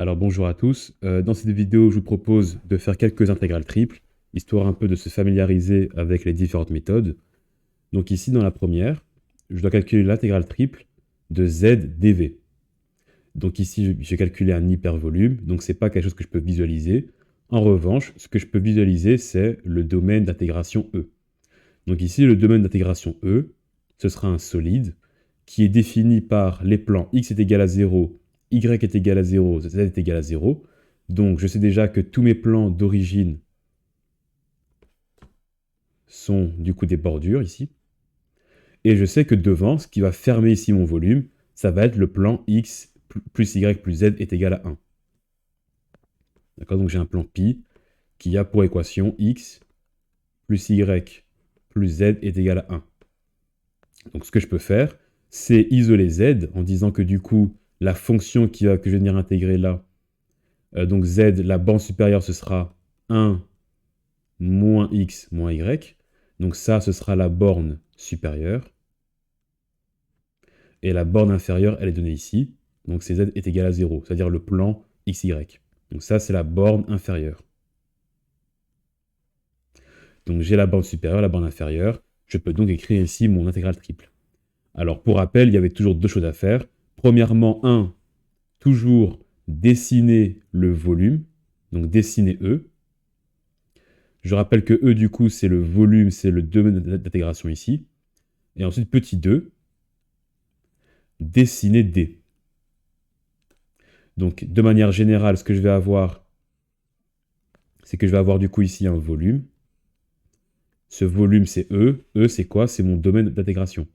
Alors bonjour à tous. Dans cette vidéo, je vous propose de faire quelques intégrales triples, histoire un peu de se familiariser avec les différentes méthodes. Donc ici, dans la première, je dois calculer l'intégrale triple de z dv. Donc ici, j'ai calculé un hypervolume, donc ce n'est pas quelque chose que je peux visualiser. En revanche, ce que je peux visualiser, c'est le domaine d'intégration E. Donc ici, le domaine d'intégration E, ce sera un solide qui est défini par les plans x est égal à 0, y est égal à 0, z est égal à 0. Donc je sais déjà que tous mes plans d'origine sont du coup des bordures ici. Et je sais que devant, ce qui va fermer ici mon volume, ça va être le plan x plus y plus z est égal à 1. D'accord, donc j'ai un plan pi qui a pour équation x plus y plus z est égal à 1. Donc ce que je peux faire, c'est isoler z en disant que du coup, la fonction que je vais venir intégrer là, donc z, la bande supérieure, ce sera 1 moins x moins y. Donc ça, ce sera la borne supérieure. Et la borne inférieure, elle est donnée ici. Donc c'est z est égal à 0, c'est-à-dire le plan xy. Donc ça, c'est la borne inférieure. Donc j'ai la borne supérieure, la borne inférieure. Je peux donc écrire ici mon intégrale triple. Alors pour rappel, il y avait toujours deux choses à faire. Premièrement, toujours dessiner le volume, donc dessiner E. Je rappelle que E, du coup, c'est le volume, c'est le domaine d'intégration ici. Et ensuite, petit 2, dessiner D. Donc, de manière générale, ce que je vais avoir, c'est que je vais avoir du coup ici un volume. Ce volume, c'est E. E, c'est quoi? C'est mon domaine d'intégration.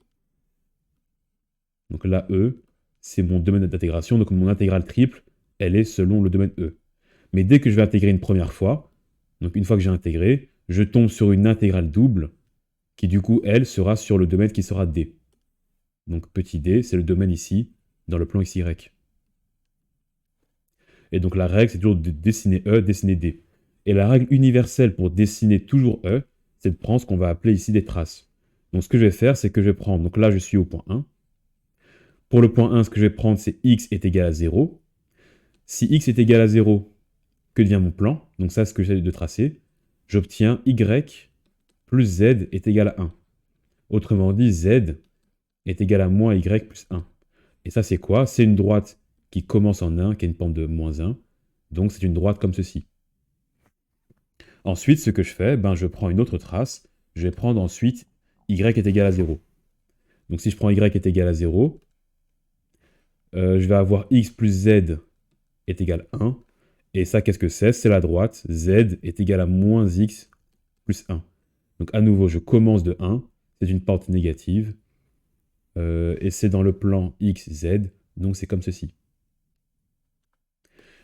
Donc là, E, c'est mon domaine d'intégration. Donc mon intégrale triple, elle est selon le domaine E. Mais dès que je vais intégrer une première fois, donc une fois que j'ai intégré, je tombe sur une intégrale double qui du coup, elle, sera sur le domaine qui sera D. Donc petit d, c'est le domaine ici, dans le plan XY. Et donc la règle, c'est toujours de dessiner E, dessiner D. Et la règle universelle pour dessiner toujours E, c'est de prendre ce qu'on va appeler ici des traces. Donc ce que je vais faire, c'est que je vais prendre, donc là je suis au point 1. Pour le point 1, ce que je vais prendre, c'est x est égal à 0. Si x est égal à 0, que devient mon plan? Donc ça, c'est ce que j'essaie de tracer. J'obtiens y plus z est égal à 1. Autrement dit, z est égal à moins y plus 1. Et ça, c'est quoi? C'est une droite qui commence en 1, qui a une pente de moins 1. Donc, c'est une droite comme ceci. Ensuite, ce que je fais, je prends une autre trace. Je vais prendre ensuite y est égal à 0. Donc, si je prends y est égal à 0, je vais avoir x plus z est égal à 1. Et ça, qu'est-ce que c'est? C'est la droite. Z est égal à moins x plus 1. Donc, à nouveau, je commence de 1. C'est une pente négative. Et c'est dans le plan x, z. Donc, c'est comme ceci.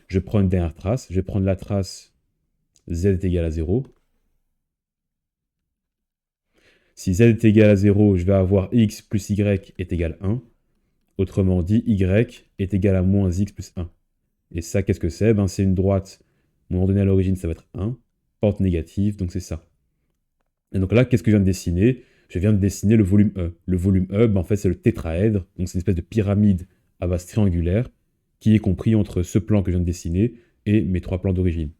Je prends une dernière trace. Je vais prendre la trace z est égal à 0. Si z est égal à 0, je vais avoir x plus y est égal à 1. Autrement dit, y est égal à moins x plus 1. Et ça, qu'est-ce que c'est? C'est une droite. Mon ordonnée à l'origine, ça va être 1. Pente négative, donc c'est ça. Et donc là, qu'est-ce que je viens de dessiner? Je viens de dessiner le volume E. Le volume E, en fait, c'est le tétraèdre. Donc c'est une espèce de pyramide à base triangulaire qui est compris entre ce plan que je viens de dessiner et mes trois plans d'origine.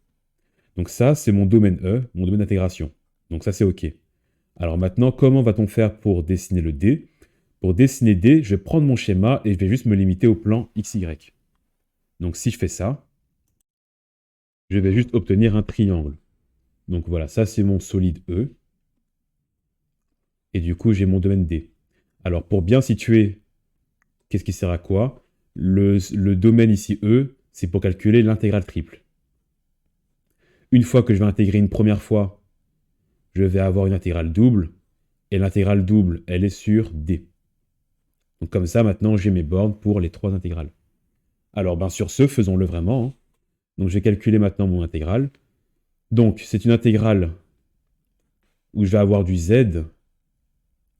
Donc ça, c'est mon domaine E, mon domaine d'intégration. Donc ça, c'est OK. Alors maintenant, comment va-t-on faire pour dessiner le D? Pour dessiner D, je vais prendre mon schéma et je vais juste me limiter au plan XY. Donc si je fais ça, je vais juste obtenir un triangle. Donc voilà, ça c'est mon solide E. Et du coup, j'ai mon domaine D. Alors pour bien situer, qu'est-ce qui sert à quoi? Le domaine ici E, c'est pour calculer l'intégrale triple. Une fois que je vais intégrer une première fois, je vais avoir une intégrale double. Et l'intégrale double, elle est sur D. Donc comme ça, maintenant, j'ai mes bornes pour les trois intégrales. Alors, sur ce, faisons-le vraiment. Donc je vais calculer maintenant mon intégrale. Donc, c'est une intégrale où je vais avoir du z,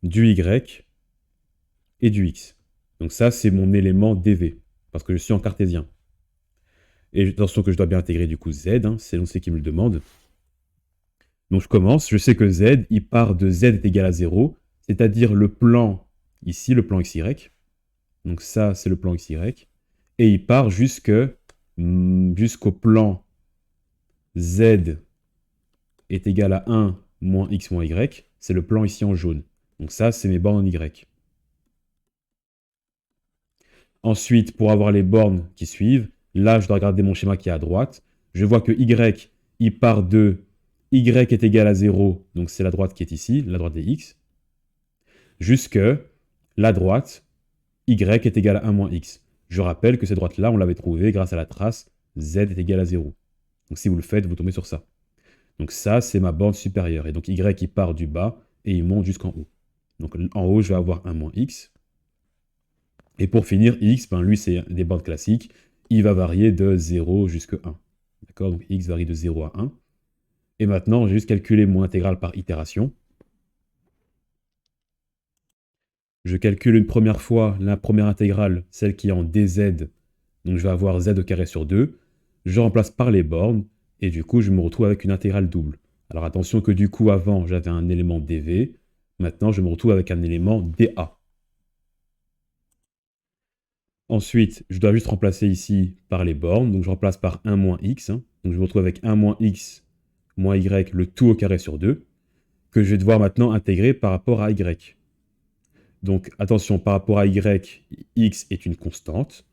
du y et du x. Donc ça, c'est mon élément dv, parce que je suis en cartésien. Et attention que je dois bien intégrer du coup z, c'est l'énoncé qui me le demande. Donc je commence, je sais que z, il part de z est égal à 0, c'est-à-dire le plan, ici, le plan xy. Donc ça, c'est le plan xy. Et il part jusque jusqu'au plan z est égal à 1 moins x moins y, c'est le plan ici en jaune. Donc ça, c'est mes bornes en y. Ensuite, pour avoir les bornes qui suivent, là, je dois regarder mon schéma qui est à droite. Je vois que y, il part de y est égal à 0, donc c'est la droite qui est ici, la droite des x, jusque la droite, y est égal à 1 moins x. Je rappelle que cette droite-là, on l'avait trouvée grâce à la trace z est égal à 0. Donc si vous le faites, vous tombez sur ça. Donc ça, c'est ma borne supérieure. Et donc y, il part du bas et il monte jusqu'en haut. Donc en haut, je vais avoir 1 moins x. Et pour finir, x, ben, lui, c'est des bornes classiques. Il va varier de 0 jusqu'à 1. D'accord? Donc x varie de 0 à 1. Et maintenant, j'ai juste calculé mon intégrale par itération. Je calcule une première fois la première intégrale, celle qui est en dz. Donc je vais avoir z au carré sur 2. Je remplace par les bornes. Et du coup, je me retrouve avec une intégrale double. Alors attention que du coup, avant, j'avais un élément dv. Maintenant, je me retrouve avec un élément dA. Ensuite, je dois juste remplacer ici par les bornes. Donc je remplace par 1 moins x. Donc je me retrouve avec 1 moins x moins y, le tout au carré sur 2, que je vais devoir maintenant intégrer par rapport à y. Donc attention, par rapport à y, x est une constante.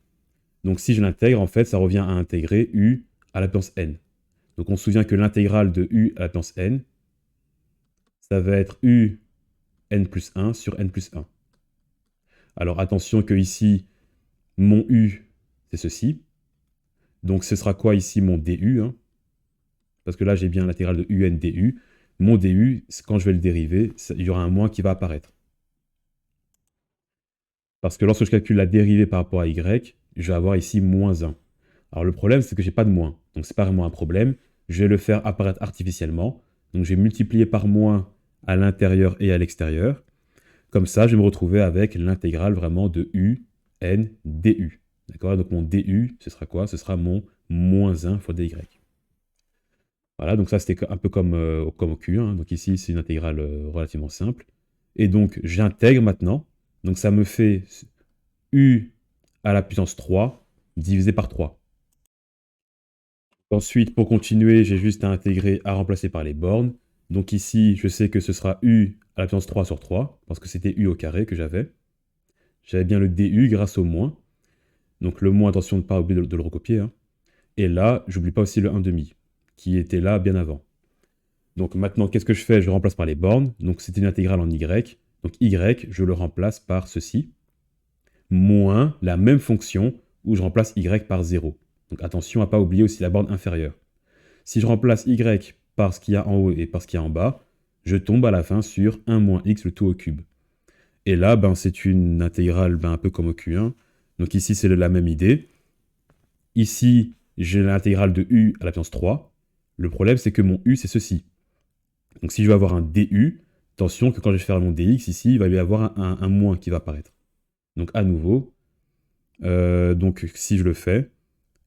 Donc si je l'intègre, en fait, ça revient à intégrer u à la puissance n. Donc on se souvient que l'intégrale de u à la puissance n, ça va être u n plus 1 sur n plus 1. Alors attention que ici, mon u, c'est ceci. Donc ce sera quoi ici mon du, hein? Parce que là, j'ai bien l'intégrale de un du. Mon du, quand je vais le dériver, il y aura un moins qui va apparaître. Parce que lorsque je calcule la dérivée par rapport à y, je vais avoir ici moins 1. Alors le problème, c'est que j'ai pas de moins. Donc c'est pas vraiment un problème. Je vais le faire apparaître artificiellement. Donc je vais multiplier par moins à l'intérieur et à l'extérieur. Comme ça, je vais me retrouver avec l'intégrale vraiment de u, n, du. D'accord? Donc mon du, ce sera quoi? Ce sera mon moins 1 fois dy. Voilà, donc ça c'était un peu comme au Q. Hein. Donc ici, c'est une intégrale relativement simple. Et donc j'intègre maintenant. Donc ça me fait u à la puissance 3 divisé par 3. Ensuite, pour continuer, j'ai juste à intégrer, à remplacer par les bornes. Donc ici, je sais que ce sera u à la puissance 3 sur 3, parce que c'était u au carré que j'avais. J'avais bien le du grâce au moins. Donc le moins, attention de ne pas oublier de le recopier. Hein. Et là, j'oublie pas aussi le 1,5, qui était là bien avant. Donc maintenant, qu'est-ce que je fais? Je remplace par les bornes. Donc c'était une intégrale en y. Donc y, je le remplace par ceci, moins la même fonction où je remplace y par 0. Donc attention à ne pas oublier aussi la borne inférieure. Si je remplace y par ce qu'il y a en haut et par ce qu'il y a en bas, je tombe à la fin sur 1 moins x le tout au cube. Et là, ben, c'est une intégrale un peu comme au Q1. Donc ici, c'est la même idée. Ici, j'ai l'intégrale de u à la puissance 3. Le problème, c'est que mon u, c'est ceci. Donc si je veux avoir un du, attention que quand je vais faire mon dx, ici, il va y avoir un moins qui va apparaître. Donc à nouveau, donc si je le fais,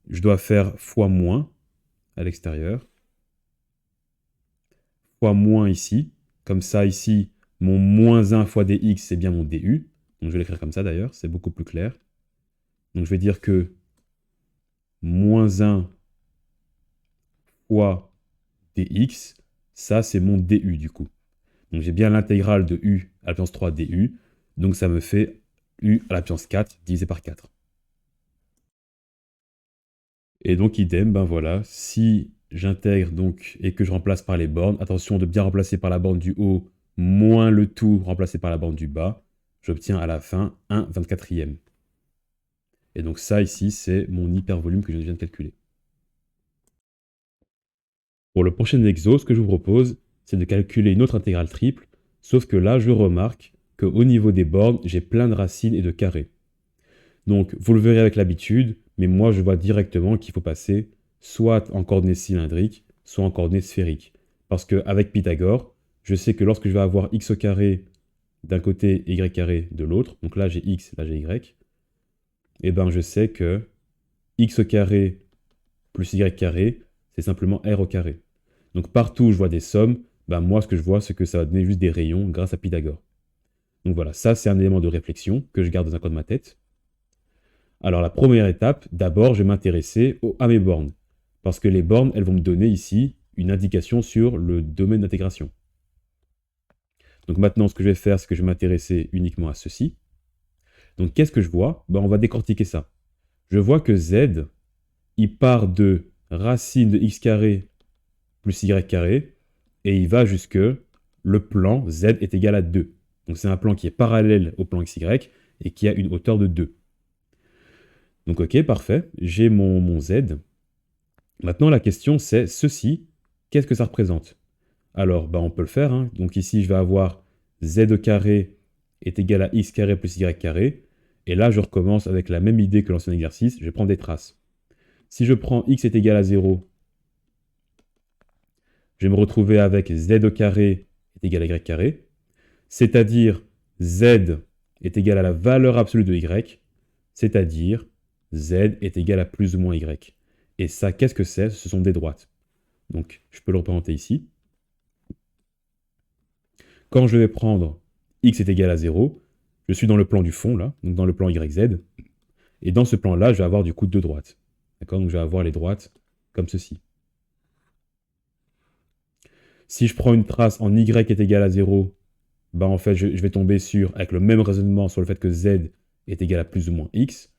je dois faire fois moins à l'extérieur, fois moins ici. Comme ça, ici, mon moins 1 fois dx, c'est bien mon du. Donc je vais l'écrire comme ça d'ailleurs, c'est beaucoup plus clair. Donc je vais dire que moins 1 fois dx, ça c'est mon du du coup. Donc j'ai bien l'intégrale de u à la puissance 3 du, donc ça me fait u à la puissance 4 divisé par 4. Et donc idem, ben voilà, si j'intègre donc et que je remplace par les bornes, attention de bien remplacer par la borne du haut moins le tout remplacé par la borne du bas, j'obtiens à la fin 1/24e. Et donc ça ici, c'est mon hypervolume que je viens de calculer. Pour le prochain exo, ce que je vous propose, c'est de calculer une autre intégrale triple, sauf que là, je remarque qu'au niveau des bornes, j'ai plein de racines et de carrés. Donc, vous le verrez avec l'habitude, mais moi, je vois directement qu'il faut passer soit en coordonnées cylindriques, soit en coordonnées sphériques. Parce qu'avec Pythagore, je sais que lorsque je vais avoir x au carré d'un côté et y carré de l'autre, donc là j'ai x, là j'ai y, et ben je sais que x au carré plus y carré, c'est simplement r au carré. Donc partout où je vois des sommes, ben moi ce que je vois, c'est que ça va donner juste des rayons grâce à Pythagore. Donc voilà, ça c'est un élément de réflexion que je garde dans un coin de ma tête. Alors la première étape, d'abord je vais m'intéresser à mes bornes. Parce que les bornes, elles vont me donner ici une indication sur le domaine d'intégration. Donc maintenant, ce que je vais faire, c'est que je vais m'intéresser uniquement à ceci. Donc qu'est-ce que je vois? On va décortiquer ça. Je vois que z, il part de racine de x carré plus y carré, et il va jusque le plan z est égal à 2. Donc c'est un plan qui est parallèle au plan xy et qui a une hauteur de 2. Donc ok, parfait, j'ai mon z. Maintenant la question c'est ceci, qu'est-ce que ça représente? Alors on peut le faire, hein. Donc ici je vais avoir z au carré est égal à x carré plus y carré, et là je recommence avec la même idée que l'ancien exercice, je vais prendre des traces. Si je prends x est égal à 0, je vais me retrouver avec z au carré est égal à y carré, c'est-à-dire z est égal à la valeur absolue de y, c'est-à-dire z est égal à plus ou moins y. Et ça, qu'est-ce que c'est? Ce sont des droites. Donc, je peux le représenter ici. Quand je vais prendre x est égal à 0, je suis dans le plan du fond, là, donc dans le plan yz, et dans ce plan-là, je vais avoir du coup deux droites. D'accord? Donc, je vais avoir les droites comme ceci. Si je prends une trace en y est égal à 0, en fait, je vais tomber avec le même raisonnement sur le fait que z est égal à plus ou moins x.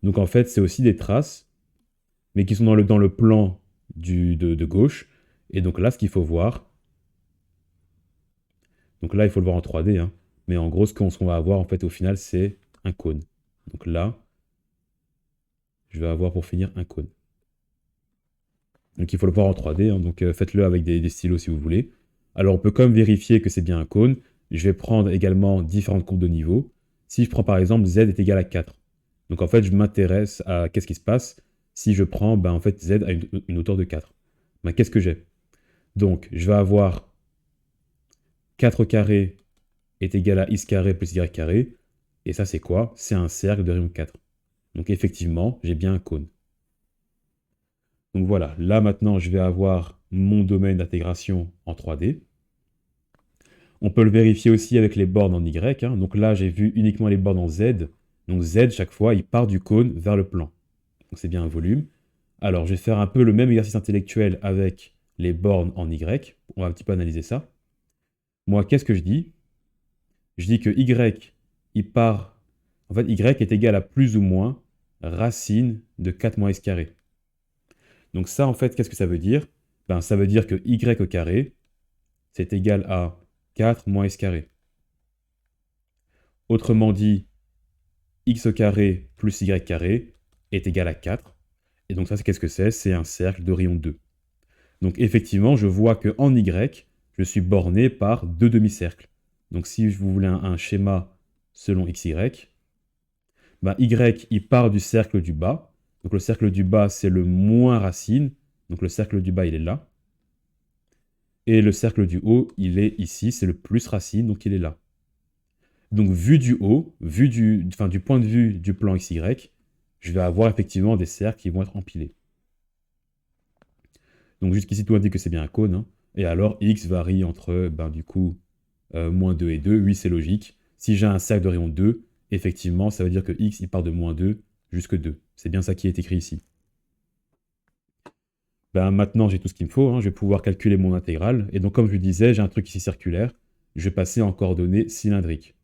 Donc, en fait, c'est aussi des traces, mais qui sont dans le plan de gauche. Et donc là, ce qu'il faut voir, donc là, il faut le voir en 3D, hein, mais en gros, ce qu'on va avoir, en fait, au final, c'est un cône. Donc là, je vais avoir pour finir un cône. Donc il faut le voir en 3D, hein, donc faites-le avec des stylos si vous voulez. Alors on peut quand même vérifier que c'est bien un cône. Je vais prendre également différentes courbes de niveau. Si je prends par exemple z est égal à 4. Donc en fait je m'intéresse à qu'est-ce qui se passe si je prends en fait z à une hauteur de 4. Qu'est-ce que j'ai? Donc je vais avoir 4 carré est égal à x carré plus y carré. Et ça c'est quoi? C'est un cercle de rayon 4. Donc effectivement j'ai bien un cône. Donc voilà, là maintenant je vais avoir mon domaine d'intégration en 3D. On peut le vérifier aussi avec les bornes en Y, hein. Donc là j'ai vu uniquement les bornes en Z. Donc Z, chaque fois, il part du cône vers le plan. Donc c'est bien un volume. Alors je vais faire un peu le même exercice intellectuel avec les bornes en Y. On va un petit peu analyser ça. Moi, qu'est-ce que je dis? Je dis que Y, il part... En fait, Y est égal à plus ou moins racine de 4 moins x carré. Donc ça, en fait, qu'est-ce que ça veut dire? Ça veut dire que y au carré, c'est égal à 4 moins s carré. Autrement dit, x au carré plus y carré est égal à 4. Et donc ça, qu'est-ce que c'est? C'est un cercle de rayon 2. Donc effectivement, je vois qu'en y, je suis borné par deux demi-cercles. Donc si vous voulez un schéma selon xy, y, il part du cercle du bas. Donc le cercle du bas, c'est le moins racine. Donc le cercle du bas, il est là. Et le cercle du haut, il est ici, c'est le plus racine, donc il est là. Donc vu du haut, du point de vue du plan XY, je vais avoir effectivement des cercles qui vont être empilés. Donc jusqu'ici, tout indique que c'est bien un cône. Hein. Et alors, x varie entre, du coup, moins 2 et 2. Oui, c'est logique. Si j'ai un cercle de rayon 2, effectivement, ça veut dire que x, il part de moins 2 jusque 2. C'est bien ça qui est écrit ici. Maintenant, j'ai tout ce qu'il me faut. Hein. Je vais pouvoir calculer mon intégrale. Et donc, comme je le disais, j'ai un truc ici circulaire. Je vais passer en coordonnées cylindriques.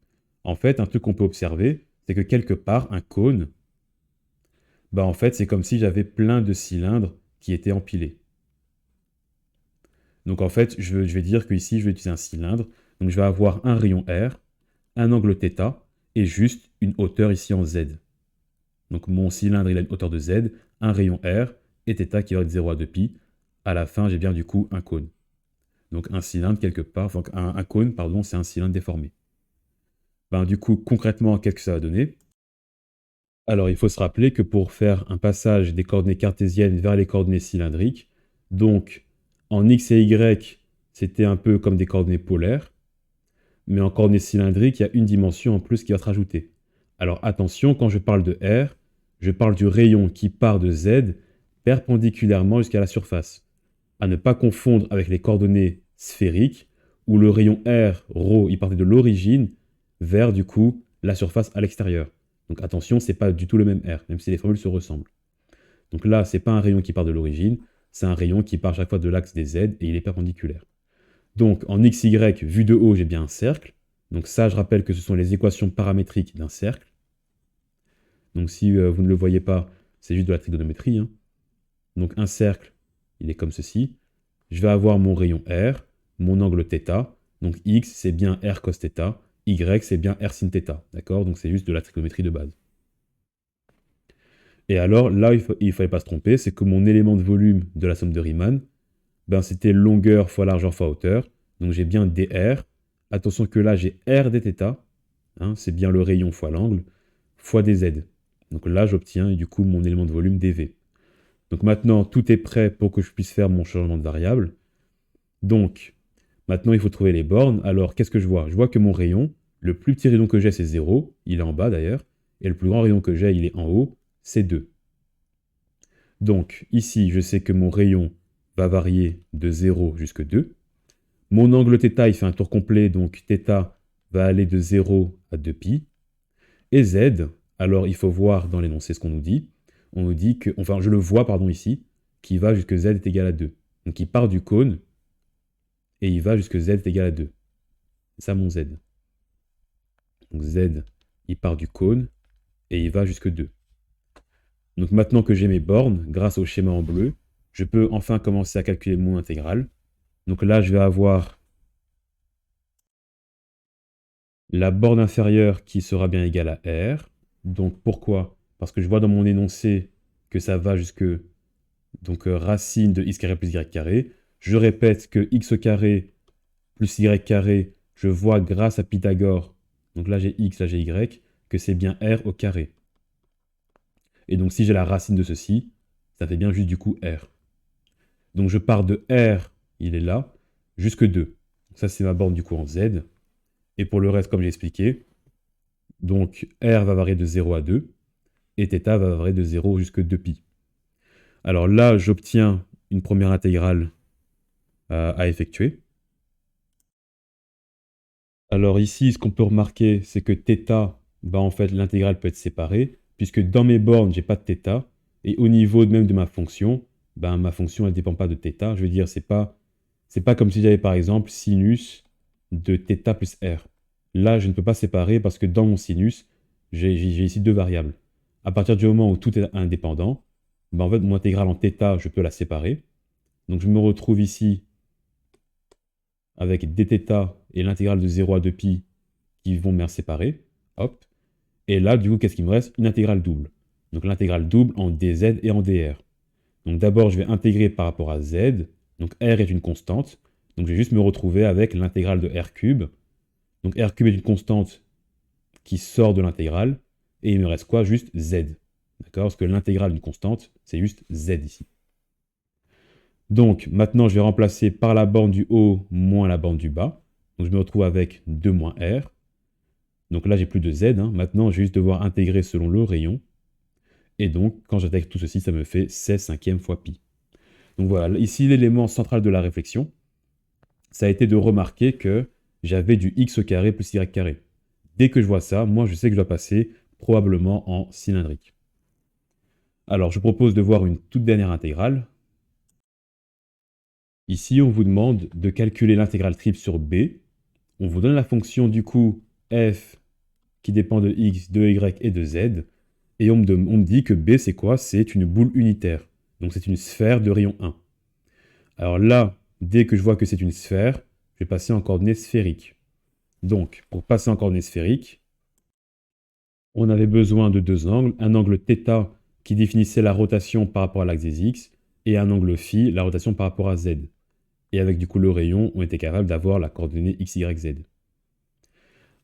En fait, un truc qu'on peut observer, c'est que quelque part, un cône, en fait, c'est comme si j'avais plein de cylindres qui étaient empilés. Donc en fait, je vais dire qu'ici, je vais utiliser un cylindre. Donc je vais avoir un rayon R, un angle θ, et juste une hauteur ici en Z. Donc mon cylindre, il a une hauteur de Z, un rayon R, et θ qui va être 0 à 2π. À la fin, j'ai bien du coup un cône. Donc un cylindre quelque part, enfin un cône, pardon, c'est un cylindre déformé. Du coup, concrètement, qu'est-ce que ça va donner? Alors, il faut se rappeler que pour faire un passage des coordonnées cartésiennes vers les coordonnées cylindriques, donc en x et y, c'était un peu comme des coordonnées polaires, mais en coordonnées cylindriques, il y a une dimension en plus qui va se rajouter. Alors attention, quand je parle de R, je parle du rayon qui part de Z perpendiculairement jusqu'à la surface. À ne pas confondre avec les coordonnées sphériques, où le rayon R, ρ, il partait de l'origine vers du coup la surface à l'extérieur. Donc attention, c'est pas du tout le même R, même si les formules se ressemblent. Donc là, c'est pas un rayon qui part de l'origine, c'est un rayon qui part chaque fois de l'axe des Z et il est perpendiculaire. Donc en XY, vu de haut, j'ai bien un cercle. Donc ça, je rappelle que ce sont les équations paramétriques d'un cercle. Donc si vous ne le voyez pas, c'est juste de la trigonométrie, hein. Donc un cercle, il est comme ceci. Je vais avoir mon rayon R, mon angle θ. Donc X, c'est bien R cos θ. Y, c'est bien R sin θ. D'accord? Donc c'est juste de la trigonométrie de base. Et alors, là, il ne fallait pas se tromper, c'est que mon élément de volume de la somme de Riemann, ben, c'était longueur fois largeur fois hauteur. Donc j'ai bien dr. Attention que là, j'ai R dθ. Hein, c'est bien le rayon fois l'angle, fois dz. Donc là, j'obtiens du coup mon élément de volume dv. Donc maintenant, tout est prêt pour que je puisse faire mon changement de variable. Donc, maintenant, il faut trouver les bornes. Alors, qu'est-ce que je vois? Je vois que mon rayon, le plus petit rayon que j'ai, c'est 0. Il est en bas d'ailleurs. Et le plus grand rayon que j'ai, il est en haut. C'est 2. Donc, ici, je sais que mon rayon va varier de 0 jusqu'à 2. Mon angle θ, il fait un tour complet. Donc, θ va aller de 0 à 2π. Et z, alors il faut voir dans l'énoncé ce qu'on nous dit. On nous dit que, enfin, je le vois, pardon, ici, qui va jusque z est égal à 2. Donc, il part du cône et il va jusque z est égal à 2. C'est ça mon z. Donc, z, il part du cône et il va jusque 2. Donc, maintenant que j'ai mes bornes, grâce au schéma en bleu, je peux enfin commencer à calculer mon intégrale. Donc là, je vais avoir la borne inférieure qui sera bien égale à R. Donc pourquoi? Parce que je vois dans mon énoncé que ça va jusque racine de x carré plus y carré. Je répète que x carré plus y carré, je vois grâce à Pythagore, donc là j'ai x, là j'ai y, que c'est bien R au carré. Et donc si j'ai la racine de ceci, ça fait bien juste du coup R. Donc je pars de R, il est là, jusque 2. Ça c'est ma borne du coup en Z. Et pour le reste, comme j'ai expliqué, donc R va varier de 0 à 2, et θ va varier de 0 jusqu'à 2π. Alors là, j'obtiens une première intégrale à effectuer. Alors ici, ce qu'on peut remarquer, c'est que θ, bah en fait, l'intégrale peut être séparée, puisque dans mes bornes, j'ai pas de θ, et au niveau même de ma fonction, ben, ma fonction, elle ne dépend pas de θ. Je veux dire, c'est pas comme si j'avais par exemple sinus de θ plus r. Là, je ne peux pas séparer parce que dans mon sinus, j'ai ici deux variables. À partir du moment où tout est indépendant, ben, en fait, mon intégrale en θ, je peux la séparer. Donc je me retrouve ici avec dθ et l'intégrale de 0 à 2π qui vont me séparer. Hop. Et là, du coup, qu'est-ce qu'il me reste? Une intégrale double. Donc l'intégrale double en dz et en dr. Donc d'abord, je vais intégrer par rapport à z. Donc r est une constante. Donc je vais juste me retrouver avec l'intégrale de r cube. Donc r cube est une constante qui sort de l'intégrale. Et il me reste quoi? Juste z. D'accord? Parce que l'intégrale d'une constante, c'est juste z ici. Donc maintenant, je vais remplacer par la borne du haut moins la borne du bas. Donc je me retrouve avec 2 moins r. Donc là, j'ai plus de z. Hein. Maintenant, je vais juste devoir intégrer selon le rayon. Et donc, quand j'intègre tout ceci, ça me fait 16/5 fois pi. Donc voilà, ici, l'élément central de la réflexion, ça a été de remarquer que j'avais du x au carré plus y carré. Dès que je vois ça, moi, je sais que je dois passer probablement en cylindrique. Alors, je propose de voir une toute dernière intégrale. Ici, on vous demande de calculer l'intégrale triple sur b. On vous donne la fonction, du coup, f qui dépend de x, de y et de z. Et on me dit que B, c'est quoi? C'est une boule unitaire. Donc c'est une sphère de rayon 1. Alors là, dès que je vois que c'est une sphère, je vais passer en coordonnées sphériques. Donc, pour passer en coordonnées sphériques, on avait besoin de deux angles. Un angle θ qui définissait la rotation par rapport à l'axe des x, et un angle φ, la rotation par rapport à z. Et avec du coup le rayon, on était capable d'avoir la coordonnée x, y, z.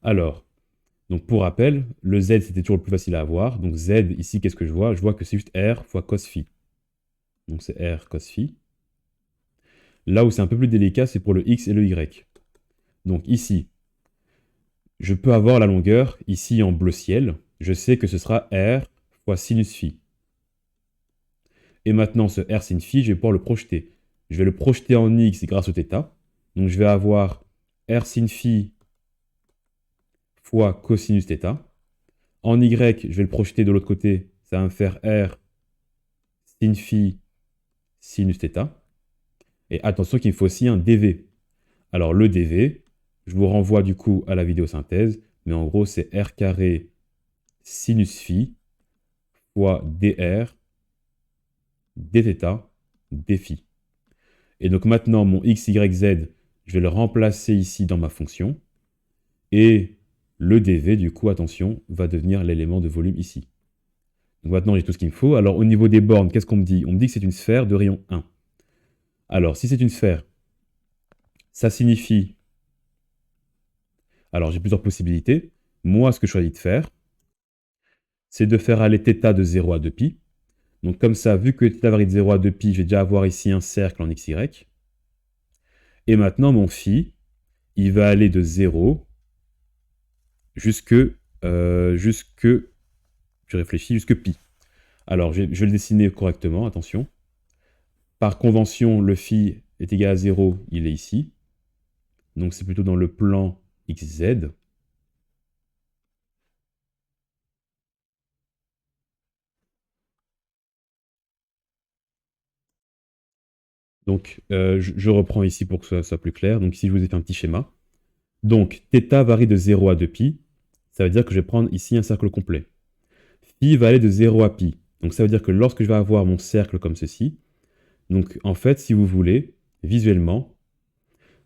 Alors, donc pour rappel, le z c'était toujours le plus facile à avoir. Donc z, ici, qu'est-ce que je vois? Je vois que c'est juste r fois cos phi. Donc c'est r cos phi. Là où c'est un peu plus délicat, c'est pour le x et le y. Donc ici, je peux avoir la longueur, ici en bleu ciel, je sais que ce sera r fois sinus phi. Et maintenant, ce r sin phi, je vais pouvoir le projeter. Je vais le projeter en x grâce au θ. Donc je vais avoir r sin phi fois cosinus θ. En y, je vais le projeter de l'autre côté. Ça va me faire r sin phi sinus θ. Et attention qu'il me faut aussi un dv. Alors le dv, je vous renvoie du coup à la vidéo synthèse, mais en gros c'est r carré sinus phi fois dr dθ dφ. Et donc maintenant mon x, y, z, je vais le remplacer ici dans ma fonction. Et le dv, du coup, attention, va devenir l'élément de volume ici. Donc maintenant, j'ai tout ce qu'il me faut. Alors, au niveau des bornes, qu'est-ce qu'on me dit? On me dit que c'est une sphère de rayon 1. Alors, si c'est une sphère, ça signifie... Alors, j'ai plusieurs possibilités. Moi, ce que je choisis de faire, c'est de faire aller θ de 0 à 2π. Donc, comme ça, vu que θ varie de 0 à 2π, je vais déjà avoir ici un cercle en xy. Et maintenant, mon phi, il va aller de 0 jusque je réfléchis, jusque pi. Alors, je vais le dessiner correctement, attention. Par convention, le phi est égal à 0, il est ici. Donc c'est plutôt dans le plan xz. Donc je reprends ici pour que ça soit plus clair. Donc ici, je vous ai fait un petit schéma. Donc θ varie de 0 à 2π. Ça veut dire que je vais prendre ici un cercle complet. Phi va aller de 0 à pi. Donc ça veut dire que lorsque je vais avoir mon cercle comme ceci, donc en fait, si vous voulez, visuellement,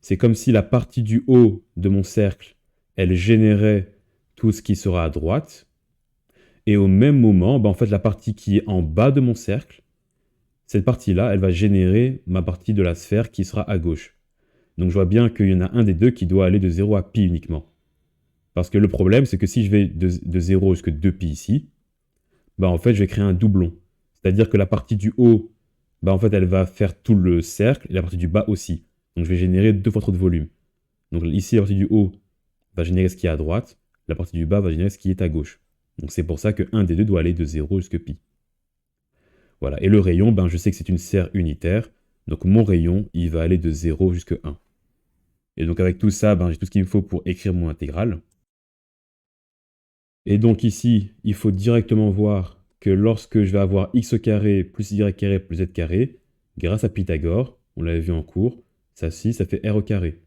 c'est comme si la partie du haut de mon cercle, elle générait tout ce qui sera à droite. Et au même moment, en fait, la partie qui est en bas de mon cercle, cette partie-là, elle va générer ma partie de la sphère qui sera à gauche. Donc je vois bien qu'il y en a un des deux qui doit aller de 0 à pi uniquement. Parce que le problème, c'est que si je vais de 0 jusqu'à 2pi ici, en fait, je vais créer un doublon. C'est-à-dire que la partie du haut, en fait, elle va faire tout le cercle, et la partie du bas aussi. Donc je vais générer 2 fois trop de volume. Donc ici, la partie du haut va générer ce qui est à droite, la partie du bas va générer ce qui est à gauche. Donc c'est pour ça qu'un des deux doit aller de 0 jusqu'à pi. Voilà. Et le rayon, je sais que c'est une serre unitaire, donc mon rayon, il va aller de 0 jusqu'à 1. Et donc avec tout ça, j'ai tout ce qu'il me faut pour écrire mon intégrale. Et donc ici, il faut directement voir que lorsque je vais avoir x carré plus y carré plus z carré, grâce à Pythagore, on l'avait vu en cours, ça fait r au carré.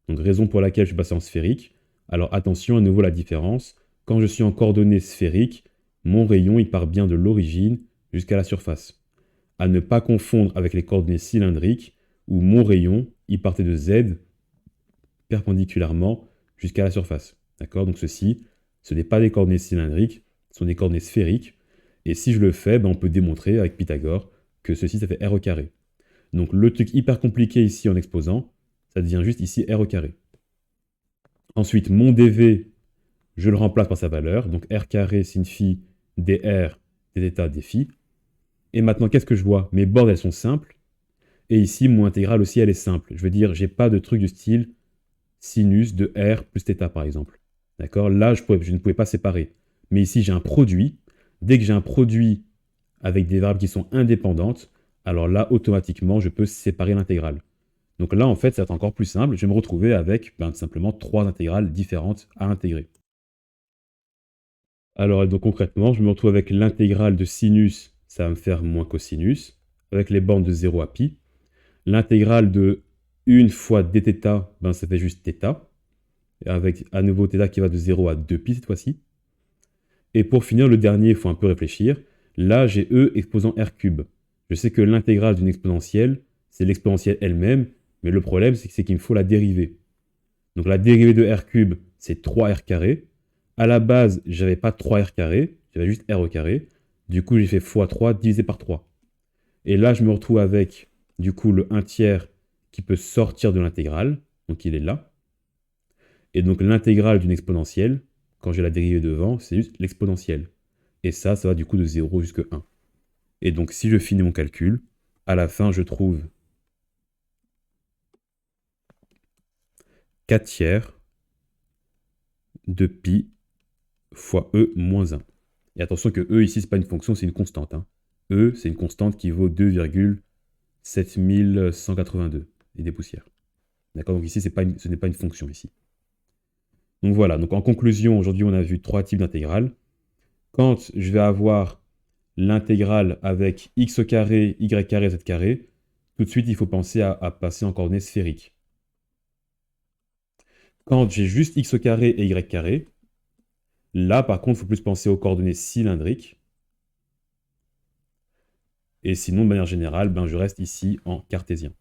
Donc raison pour laquelle je suis passé en sphérique. Alors attention à nouveau la différence. Quand je suis en coordonnées sphériques, mon rayon il part bien de l'origine jusqu'à la surface. À ne pas confondre avec les coordonnées cylindriques où mon rayon il partait de z perpendiculairement jusqu'à la surface. D'accord? Donc ceci, ce n'est pas des coordonnées cylindriques, ce sont des coordonnées sphériques. Et si je le fais, on peut démontrer avec Pythagore que ceci, ça fait r au carré. Donc le truc hyper compliqué ici en exposant, ça devient juste ici r au carré. Ensuite, mon dv, je le remplace par sa valeur, donc r carré sin phi dr dθ dφ. Et maintenant, qu'est-ce que je vois? Mes bornes, elles sont simples. Et ici, mon intégrale aussi, elle est simple. Je veux dire, j'ai pas de truc du style sinus de r plus θ, par exemple. D'accord? Là, je ne pouvais pas séparer. Mais ici, j'ai un produit. Dès que j'ai un produit avec des variables qui sont indépendantes, alors là, automatiquement, je peux séparer l'intégrale. Donc là, en fait, ça va être encore plus simple. Je vais me retrouver avec simplement 3 intégrales différentes à intégrer. Alors, donc concrètement, je me retrouve avec l'intégrale de sinus, ça va me faire moins cosinus, avec les bornes de 0 à pi. L'intégrale de 1 fois dθ, ça fait juste θ, avec à nouveau θ qui va de 0 à 2pi cette fois-ci. Et pour finir, le dernier, il faut un peu réfléchir. Là, j'ai e exposant r cube. Je sais que l'intégrale d'une exponentielle, c'est l'exponentielle elle-même, mais le problème, c'est qu'il me faut la dérivée. Donc la dérivée de r cube, c'est 3r carré. À la base, j'avais pas 3r carré, j'avais juste r au carré. Du coup, j'ai fait x3 divisé par 3. Et là, je me retrouve avec, du coup, le 1 tiers qui peut sortir de l'intégrale. Donc il est là. Et donc l'intégrale d'une exponentielle, quand j'ai la dérivée devant, c'est juste l'exponentielle. Et ça va du coup de 0 jusqu'à 1. Et donc si je finis mon calcul, à la fin, je trouve 4 tiers de pi fois e moins 1. Et attention que e ici, ce n'est pas une fonction, c'est une constante. E, c'est une constante qui vaut 2,7182 et des poussières. D'accord? Donc ici, ce n'est pas une fonction ici. Donc voilà, donc en conclusion, aujourd'hui, on a vu 3 types d'intégrales. Quand je vais avoir l'intégrale avec x au carré, y carré, z carré, tout de suite, il faut penser à passer en coordonnées sphériques. Quand j'ai juste x au carré et y carré, là, par contre, il faut plus penser aux coordonnées cylindriques. Et sinon, de manière générale, je reste ici en cartésien.